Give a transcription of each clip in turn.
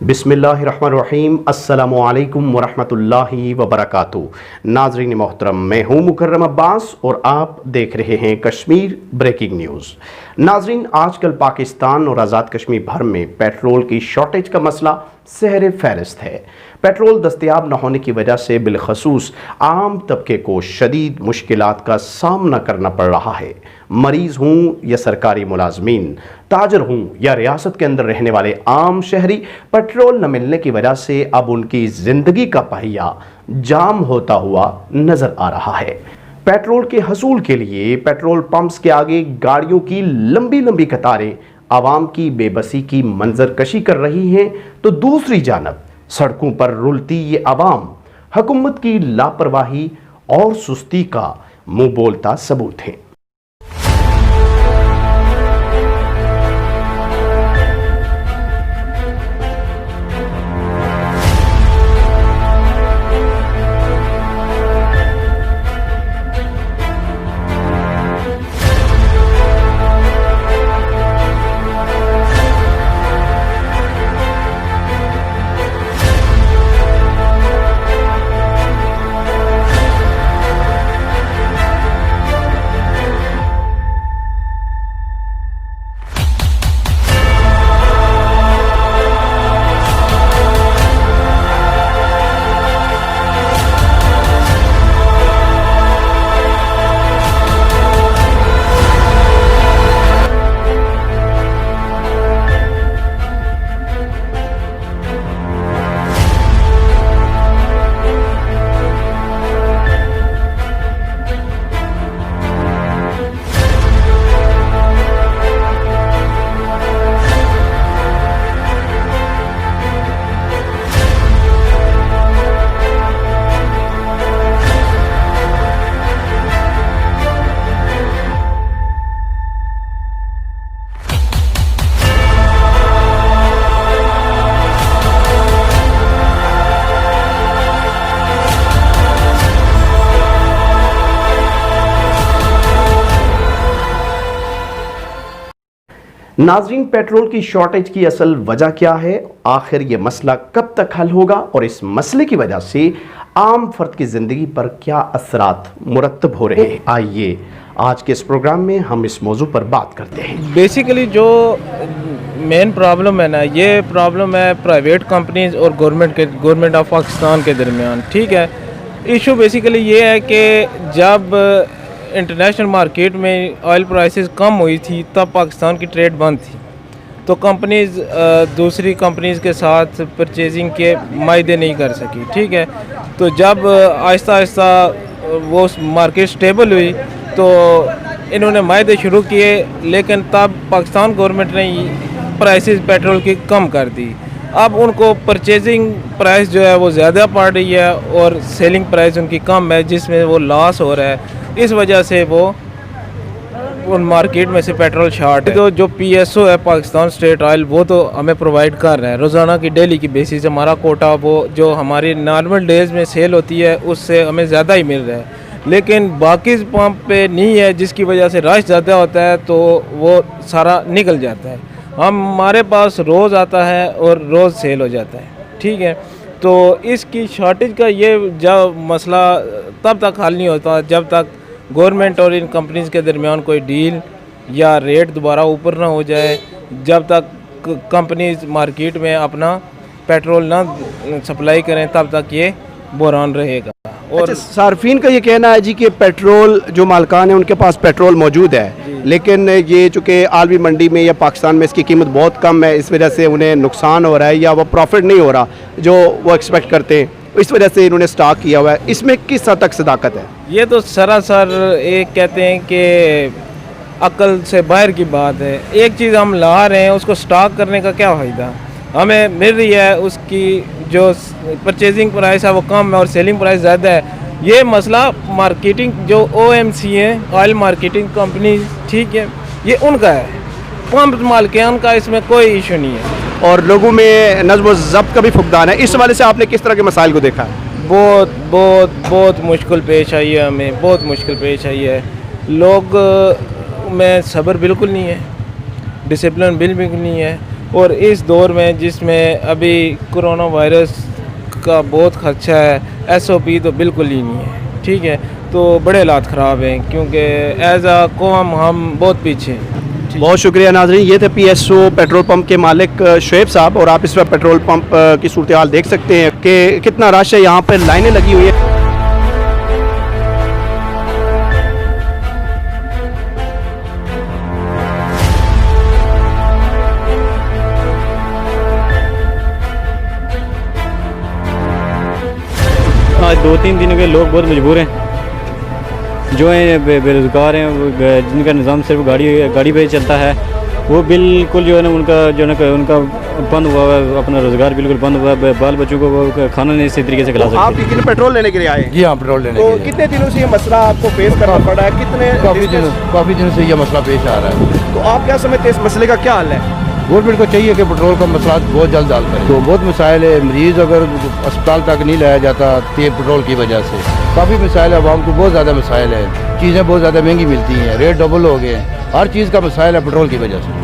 बिस्मिल्लाहिर्रहमानिर्रहीम अस्सलामुअलैकुम वरहमतुल्लाहि वबरकातुहू। नाज़रीन मोहतरम, मैं हूँ मुकर्रम अब्बास और आप देख रहे हैं कश्मीर ब्रेकिंग न्यूज़। नाज़रीन, आजकल पाकिस्तान और आज़ाद कश्मीर भर में पेट्रोल की शॉर्टेज का मसला सहरे फहरिस्त है। पेट्रोल दस्तयाब न होने की वजह से बिलखसूस आम तबके को शदीद मुश्किलात का सामना करना पड़ रहा है। मरीज़ हूँ या सरकारी मुलाजमीन, ताजर हूँ या रियासत के अंदर रहने वाले आम शहरी, पेट्रोल न मिलने की वजह से अब उनकी ज़िंदगी का पहिया जाम होता हुआ नज़र आ रहा है। पेट्रोल के हसूल के लिए पेट्रोल पंप्स के आगे गाड़ियों की लंबी लंबी कतारें आवाम की बेबसी की मंजरकशी कर रही हैं, तो दूसरी जानब सड़कों पर रुलती ये आवाम हुकूमत की लापरवाही और सुस्ती का मुंह बोलता सबूत है। नाज़रीन, पेट्रोल की शॉर्टेज की असल वजह क्या है, आखिर ये मसला कब तक हल होगा और इस मसले की वजह से आम फर्द की ज़िंदगी पर क्या असरात मुरतब हो रहे हैं, आइए आज के इस प्रोग्राम में हम इस मौजू पर बात करते हैं। बेसिकली जो मेन प्रॉब्लम है ना, ये प्रॉब्लम है प्राइवेट कंपनीज और गवर्नमेंट ऑफ पाकिस्तान के दरमियान। ठीक है, इशू बेसिकली ये है कि जब इंटरनेशनल मार्केट में ऑयल प्राइसेस कम हुई थी तब पाकिस्तान की ट्रेड बंद थी, तो कंपनीज़ दूसरी कंपनीज़ के साथ परचेजिंग के मायदे नहीं कर सकी। ठीक है, तो जब आहिस्ता आहिस्ता वो मार्केट स्टेबल हुई तो इन्होंने मायदे शुरू किए, लेकिन तब पाकिस्तान गवर्नमेंट ने प्राइसेस पेट्रोल की कम कर दी। अब उनको परचेजिंग प्राइस जो है वो ज़्यादा पड़ रही है और सेलिंग प्राइस उनकी कम है, जिसमें वो लॉस हो रहा है। इस वजह से वो उन मार्केट में से पेट्रोल शॉर्ट है। तो जो PSO है, पाकिस्तान स्टेट ऑयल, वो तो हमें प्रोवाइड कर रहा है रोज़ाना की डेली की बेसिस। हमारा कोटा वो जो हमारी नॉर्मल डेज़ में सेल होती है उससे हमें ज़्यादा ही मिल रहा है, लेकिन बाकी पंप पे नहीं है, जिसकी वजह से रश ज़्यादा होता है तो वो सारा निकल जाता है। हमारे पास रोज़ आता है और रोज़ सेल हो जाता है। ठीक है, तो इसकी शॉर्टेज का ये जब मसला तब तक हल नहीं होता जब तक गवर्नमेंट और इन कंपनीज़ के दरमियान कोई डील या रेट दोबारा ऊपर ना हो जाए, जब तक कंपनीज़ मार्केट में अपना पेट्रोल ना सप्लाई करें तब तक ये बहरान रहेगा। और सार्फिन का ये कहना है जी कि पेट्रोल जो मालकान है उनके पास पेट्रोल मौजूद है, लेकिन ये चूँकि आलमी मंडी में या पाकिस्तान में इसकी कीमत बहुत कम है, इस वजह से उन्हें नुकसान हो रहा है या वो प्रॉफिट नहीं हो रहा जो वो एक्सपेक्ट करते हैं, इस वजह से इन्होंने स्टॉक किया हुआ है। इसमें किस हद तक सदाकत है? ये तो सरासर एक कहते हैं कि अक्ल से बाहर की बात है। एक चीज़ हम ला रहे हैं, उसको स्टॉक करने का क्या फ़ायदा? हमें मिल रही है, उसकी जो परचेजिंग प्राइस है वो कम है और सेलिंग प्राइस ज़्यादा है। ये मसला मार्केटिंग जो OMC है, ऑयल मार्केटिंग कंपनी, ठीक है, ये उनका है, पंप मालिकान का इसमें कोई इशू नहीं है। और लोगों में नज़्म व ज़ब्त का भी फुकदान है। इस हवाले से आपने किस तरह के मसाइल को देखा है? बहुत मुश्किल पेश आई है, हमें बहुत मुश्किल पेश आई है। लोग में सब्र बिल्कुल नहीं है, डिसिप्लिन बिल्कुल नहीं है। और इस दौर में जिसमें अभी कोरोना वायरस का बहुत खर्चा है, SOP तो बिल्कुल ही नहीं है, ठीक है। तो बड़े हालात ख़राब हैं क्योंकि एज आ कौम हम बहुत पीछे हैं। बहुत शुक्रिया नाज़रीन, ये थे PSO पेट्रोल पंप के मालिक शुएब साहब। और आप इस वक्त पेट्रोल पंप की सूरत हाल देख सकते हैं कि कितना रश है, यहाँ पर लाइनें लगी हुई है। आज 2-3 दिनों के लोग बहुत मजबूर हैं, जो हैं बेरोज़गार हैं, जिनका निज़ाम सिर्फ गाड़ी पे चलता है, वो बिल्कुल जो है ना उनका बंद हुआ है, अपना रोज़गार बिल्कुल बंद हुआ है। बाल बच्चों को वो खाना नहीं इसी तरीके से खिला आप सकते। कितने पेट्रोल लेने के लिए आए हैं? जी हाँ, पेट्रोल लेने तो के लिए कितने दिनों से ये मसला आपको फेस करना पड़ा है? कितने काफ़ी दिनों से ये मसला पेश आ रहा है। तो आप क्या समझते हैं इस मसले का क्या हल है? गवर्नमेंट को चाहिए कि पेट्रोल का मसला बहुत जल्द हल करे। तो बहुत मसाइल है, मरीज़ अगर अस्पताल तक नहीं लाया जाता तेल पेट्रोल की वजह से, काफ़ी मसाइल है, आवाम को बहुत ज़्यादा मसाइल है, चीज़ें बहुत ज़्यादा महंगी मिलती हैं, रेट डबल हो गए हैं, हर चीज़ का मसाइल है पेट्रोल की वजह से।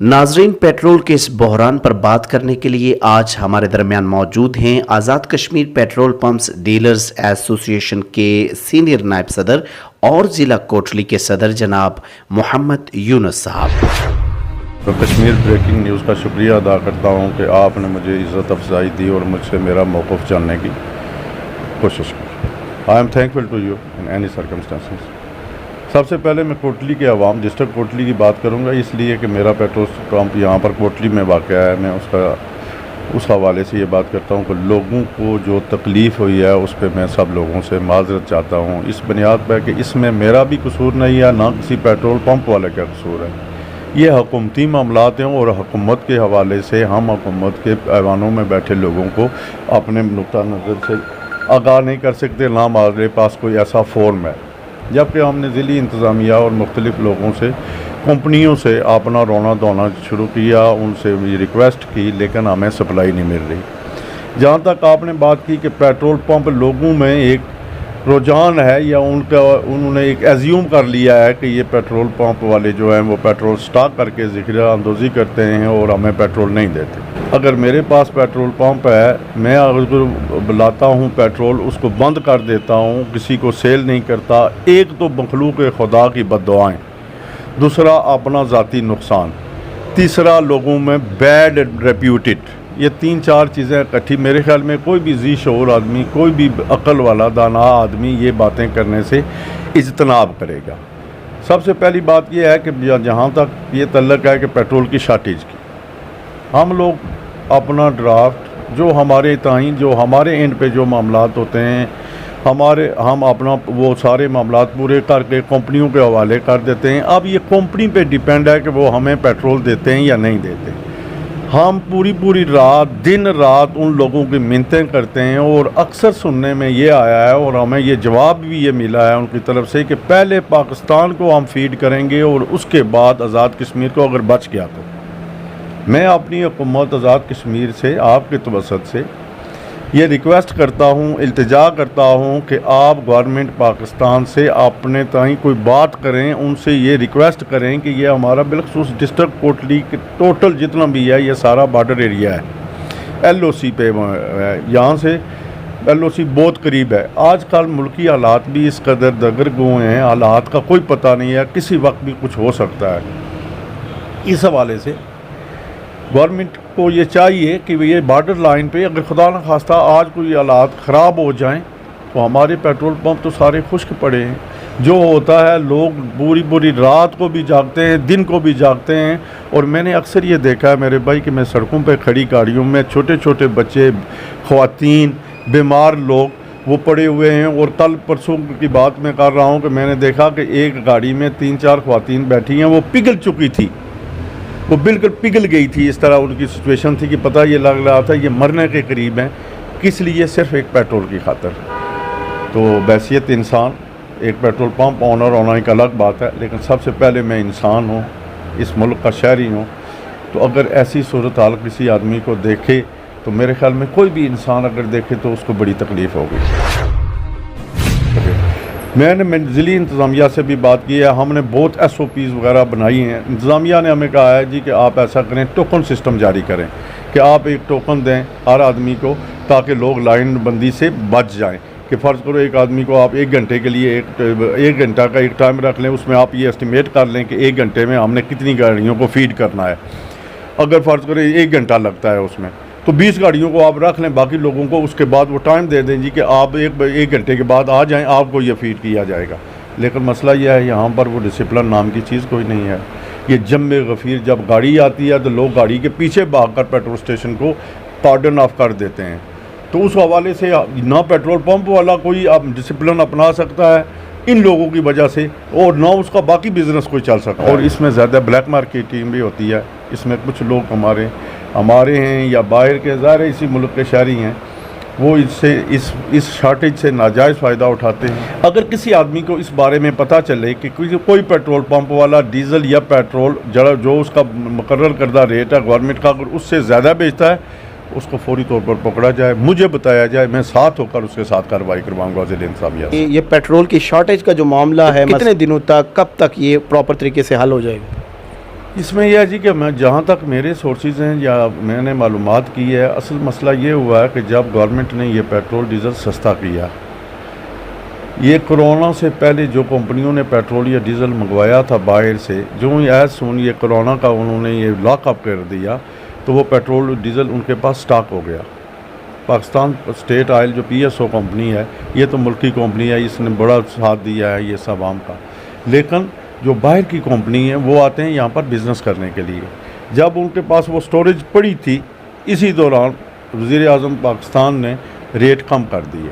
नाजरीन, पेट्रोल के इस बहरान पर बात करने के लिए आज हमारे दरमियान मौजूद हैं Azad Kashmir petrol pumps dealers association के सीनियर नायब सदर और ज़िला कोटली के सदर जनाब मोहम्मद यूनुस साहब। तो कश्मीर ब्रेकिंग न्यूज़ का शुक्रिया अदा करता हूँ कि आपने मुझे इज़्ज़त अफजाई दी और मुझसे मेरा मौक़िफ़ जानने की कोशिश की। I am thankful to you in any circumstances. सबसे पहले मैं कोटली के अवाम डिस्ट्रिक्ट कोटली की बात करूँगा, इसलिए कि मेरा पेट्रोल पंप यहाँ पर कोटली में वाक़ है। मैं उस हवाले से ये बात करता हूँ कि लोगों को जो तकलीफ़ हुई है उस पर मैं सब लोगों से माज़रत चाहता हूँ, इस बुनियाद पर कि इसमें मेरा भी कसूर नहीं है, ना किसी पेट्रोल पंप वाले का कसूर है। ये हुकूमती मामलात हैं और हुकूमत के हवाले से हम हुकूमत के ऐवानों में बैठे लोगों को अपने नुक्ता नज़र से आगाह नहीं कर सकते, ना हमारे पास कोई ऐसा फॉर्म है। जबकि हमने ज़िली इंतज़ामिया और मुख्तलिफ़ लोगों से, कंपनियों से अपना रोना धोना शुरू किया, उनसे भी रिक्वेस्ट की, लेकिन हमें सप्लाई नहीं मिल रही। जहाँ तक आपने बात की कि पेट्रोल पंप लोगों में एक रुझान है या उन्होंने एक एज्यूम कर लिया है कि ये पेट्रोल पंप वाले जो हैं वो पेट्रोल स्टॉक करके ज़िक्र अंदोज़ी करते हैं और हमें पेट्रोल नहीं देते। अगर मेरे पास पेट्रोल पंप है, मैं अगर बुलाता हूँ पेट्रोल, उसको बंद कर देता हूँ, किसी को सेल नहीं करता। एक तो मखलूक खुदा की बद्दुआएं, दूसरा अपना ज़ाती नुकसान, तीसरा लोगों में बैड रेप्यूटेड, ये 3-4 चीज़ें इकट्ठी, मेरे ख्याल में कोई भी जी शऊर आदमी, कोई भी अक्ल वाला दाना आदमी ये बातें करने से इज्तनाब करेगा। सबसे पहली बात यह है कि जहाँ तक ये तल्लक है कि पेट्रोल की शार्टेज की, हम लोग अपना ड्राफ्ट जो हमारे ताईं, जो हमारे एंड पे जो मामलात होते हैं, हम अपना वो सारे मामलात पूरे करके कंपनियों के हवाले कर देते हैं। अब ये कंपनी पे डिपेंड है कि वो हमें पेट्रोल देते हैं या नहीं देते। हम पूरी रात, दिन रात उन लोगों की मिन्नतें करते हैं और अक्सर सुनने में ये आया है और हमें ये जवाब भी ये मिला है उनकी तरफ से कि पहले पाकिस्तान को हम फीड करेंगे और उसके बाद आज़ाद कश्मीर को अगर बच गया तो। मैं अपनी हुकूमत आज़ाद कश्मीर से, आपके तवसत से ये रिक्वेस्ट करता हूँ, इल्तिजा करता हूँ कि आप गवर्नमेंट पाकिस्तान से अपने ताईं कोई बात करें, उनसे ये रिक्वेस्ट करें कि ये हमारा बिलखसूस डिस्ट्रिक्ट कोटली के टोटल जितना भी है ये सारा बॉर्डर एरिया है, LOC पे है, यहाँ से LOC बहुत करीब है। आजकल मुल्की हालात भी इस कदर दगरगो हैं, हालात का कोई पता नहीं है, किसी वक्त भी कुछ हो सकता है। इस हवाले से गवर्नमेंट को ये चाहिए कि ये बॉर्डर लाइन पे अगर खुदा न खास्ता आज कोई हालात ख़राब हो जाएं तो हमारे पेट्रोल पंप तो सारे खुश्क पड़े हैं। जो होता है, लोग पूरी रात को भी जागते हैं, दिन को भी जागते हैं। और मैंने अक्सर ये देखा है मेरे भाई कि मैं सड़कों पे खड़ी गाड़ियों में छोटे छोटे बच्चे, ख़वातीन, बीमार लोग वो पड़े हुए हैं। और कल परसों की बात मैं कर रहा हूँ कि मैंने देखा कि एक गाड़ी में 3-4 ख़वातीन बैठी हैं, वो पिघल चुकी थी, वो बिल्कुल पिघल गई थी। इस तरह उनकी सिचुएशन थी कि पता ये लग रहा था ये मरने के करीब हैं किस लिए? सिर्फ एक पेट्रोल की खातिर। तो बैसियत इंसान, एक पेट्रोल पंप ऑनर होना एक अलग बात है, लेकिन सबसे पहले मैं इंसान हूँ, इस मुल्क का शहरी हूँ। तो अगर ऐसी सूरत हाल किसी आदमी को देखे तो मेरे ख्याल में कोई भी इंसान अगर देखे तो उसको बड़ी तकलीफ़ होगी। मैंने मंजिली इंतज़ामिया से भी बात की है, हमने बहुत SOPs वगैरह बनाई हैं। इंतज़ामिया ने हमें कहा है जी कि आप ऐसा करें, टोकन सिस्टम जारी करें कि आप एक टोकन दें हर आदमी को, ताकि लोग लाइन बंदी से बच जाएं। कि फ़र्ज़ करो एक आदमी को आप 1 घंटे के लिए एक घंटा का एक टाइम रख लें, उसमें आप ये एस्टिमेट कर लें कि 1 घंटे में हमने कितनी गाड़ियों को फीड करना है। अगर फ़र्ज़ करें 1 घंटा लगता है उसमें, तो 20 गाड़ियों को आप रख लें, बाकी लोगों को उसके बाद वो टाइम दे दें जी कि आप एक घंटे के बाद आ जाएं, आपको ये फीड किया जाएगा। लेकिन मसला यह है यहाँ पर वो डिसिप्लिन नाम की चीज़ कोई नहीं है। ये जम्मे गफ़ीर जब गाड़ी आती है तो लोग गाड़ी के पीछे भागकर पेट्रोल स्टेशन को कार्डन ऑफ कर देते हैं। तो उस हवाले से ना पेट्रोल पंप वाला कोई आप डिसिप्लिन अपना सकता है इन लोगों की वजह से, और ना उसका बाकी बिज़नेस कोई चल सकता है। और इसमें ज़्यादा ब्लैक मार्केटिंग भी होती है। इसमें कुछ लोग हमारे हैं या बाहर के ज़ाहिर इसी मुल्क के शहरी हैं, वो इससे इस शार्टेज से नाजायज़ फ़ायदा उठाते हैं। अगर किसी आदमी को इस बारे में पता चले कि कोई पेट्रोल पंप वाला डीज़ल या पेट्रोल जो उसका मुकर्रर करदा रेट है गवर्नमेंट का, अगर उससे ज़्यादा बेचता है, उसको फौरी तौर पर पकड़ा जाए, मुझे बताया जाए, मैं साथ होकर उसके साथ कार्रवाई करवाऊंगा ज़िले इंतज़ामिया से। ये पेट्रोल की शॉर्टेज का जो मामला है, कितने दिनों तक, कब तक ये प्रॉपर तरीके से हल हो जाएगा? इसमें यह है जी कि मैं जहाँ तक मेरे सोर्सेज हैं या मैंने मालूमात की है, असल मसला ये हुआ है कि जब गवर्नमेंट ने ये पेट्रोल डीज़ल सस्ता किया, ये कोरोना से पहले जो कंपनियों ने पेट्रोल या डीज़ल मंगवाया था बाहर से, जो एज सुन ये कोरोना का उन्होंने ये लॉकअप कर दिया, तो वो पेट्रोल डीज़ल उनके पास स्टॉक हो गया। पाकिस्तान स्टेट ऑयल जो PSO कंपनी है, ये तो मुल्की कंपनी है, इसने बड़ा साथ दिया है ये सब आम का। लेकिन जो बाहर की कंपनी है वो आते हैं यहाँ पर बिज़नेस करने के लिए। जब उनके पास वो स्टोरेज पड़ी थी, इसी दौरान वज़ीर-ए-आज़म पाकिस्तान ने रेट कम कर दिए।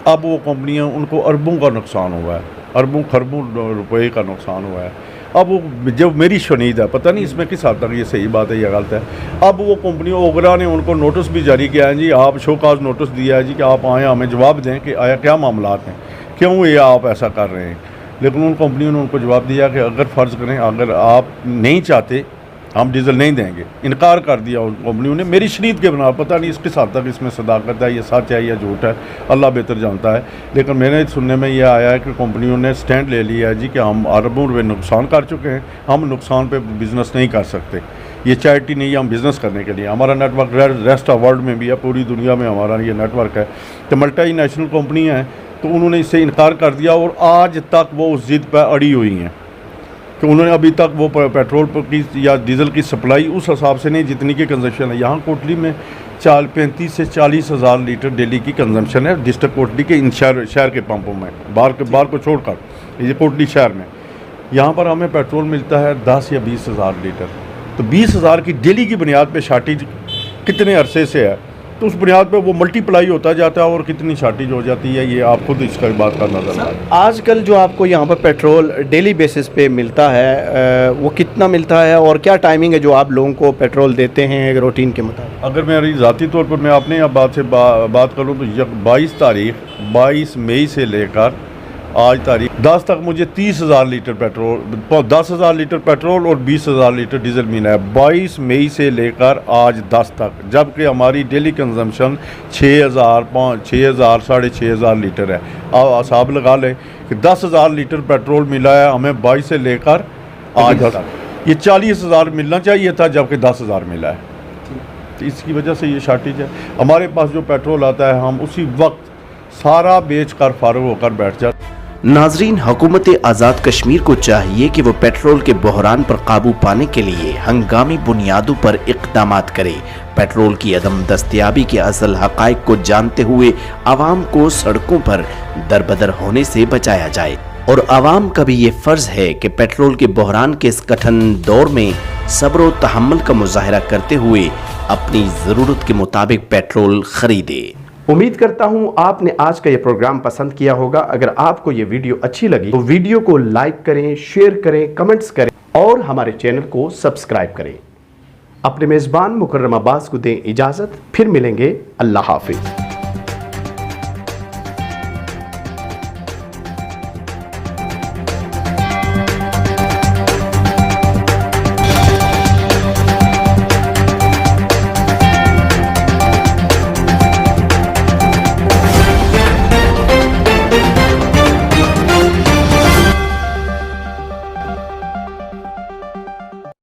अब वो कंपनियाँ, उनको अरबों का नुकसान हुआ है, अरबों खरबों रुपए का नुकसान हुआ है। अब वो जब मेरी शनीद है, पता नहीं इसमें किस हद तक ये सही बात है या गलत है, अब वो कंपनियों ओगरा ने उनको नोटिस भी जारी किया है जी, आप शोकाज नोटिस दिया है जी कि आप आएँ हमें जवाब दें कि आया क्या मामलात हैं, क्यों ये आप ऐसा कर रहे हैं। लेकिन उन कंपनियों ने उनको जवाब दिया कि अगर फ़र्ज़ करें अगर आप नहीं चाहते हम डीज़ल नहीं देंगे, इनकार कर दिया उन कंपनियों ने मेरी शनीद के बना। पता नहीं किस हद तक इसमें सदाकत है, ये सच है या झूठ है, अल्लाह बेहतर जानता है। लेकिन मैंने सुनने में यह आया है कि कंपनियों ने स्टैंड ले लिया है जी कि हम अरबों रुपये नुकसान कर चुके हैं, हम नुकसान पे बिज़नेस नहीं कर सकते। ये चैरिटी नहीं है, हम बिज़नेस करने के लिए, हमारा नेटवर्क रेस्ट ऑफ वर्ल्ड में भी है, पूरी दुनिया में हमारा ये नेटवर्क है। तो मल्टी नेशनल कंपनी है, तो उन्होंने इससे इनकार कर दिया और आज तक वो उस ज़िद पर अड़ी हुई हैं कि उन्होंने अभी तक वो पेट्रोल की या डीज़ल की सप्लाई उस हिसाब से नहीं जितनी की कंजम्पशन है। यहाँ कोटली में 35 से 40 हज़ार लीटर डेली की कंजम्पशन है डिस्ट्रिक्ट कोटली के इन शहर के पंपों में, बाहर को छोड़कर ये कोटली शहर में। यहाँ पर हमें पेट्रोल मिलता है 10 या 20 हज़ार लीटर। तो 20 हज़ार की डेली की बुनियाद पर शार्टेज कितने अरसे से है, तो उस बुनियाद पे वो मल्टीप्लाई होता जाता है और कितनी शार्टेज हो जाती है, ये आप खुद इसका बात का नजर है। आजकल जो आपको यहाँ पर पेट्रोल डेली बेसिस पे मिलता है, वो कितना मिलता है और क्या टाइमिंग है जो आप लोगों को पेट्रोल देते हैं रूटीन के मुताबिक? अगर मेरी ज़ाती तौर पर मैं अपने अब बात करूँ तो 22 मई से लेकर आज तारीख 10 तक मुझे 30,000 लीटर पेट्रोल, 10,000 लीटर पेट्रोल और 20,000 लीटर डीजल मिला है 22 मई से लेकर आज 10 तक, जबकि हमारी डेली कंजम्पशन 6,000 साढ़े 6,000 लीटर है। अब हिसाब लगा लें कि 10,000 लीटर पेट्रोल मिला है हमें 22 से लेकर आज तक। ये 40,000 मिलना चाहिए था, जबकि 10,000 मिला है। तो इसकी वजह से ये शार्टेज है। हमारे पास जो पेट्रोल आता है हम उसी वक्त सारा बेच कर फारूक होकर बैठ जाते। नाजरीन, हुकूमत आज़ाद कश्मीर को चाहिए कि वो पेट्रोल के बहरान पर काबू पाने के लिए हंगामी बुनियादों पर इक़दामात करे। पेट्रोल की अदम दस्तयाबी के असल हक़ाइक़ को जानते हुए आवाम को सड़कों पर दरबदर होने से बचाया जाए और आवाम का भी ये फ़र्ज़ है कि पेट्रोल के बहरान के इस कठिन दौर में सब्र व तहम्मुल का मुज़ाहिरा करते हुए अपनी ज़रूरत के मुताबिक पेट्रोल खरीदे। उम्मीद करता हूं आपने आज का ये प्रोग्राम पसंद किया होगा। अगर आपको ये वीडियो अच्छी लगी तो वीडियो को लाइक करें, शेयर करें, कमेंट्स करें और हमारे चैनल को सब्सक्राइब करें। अपने मेज़बान मुकर्रम अब्बास को दें इजाज़त, फिर मिलेंगे। अल्लाह हाफिज़।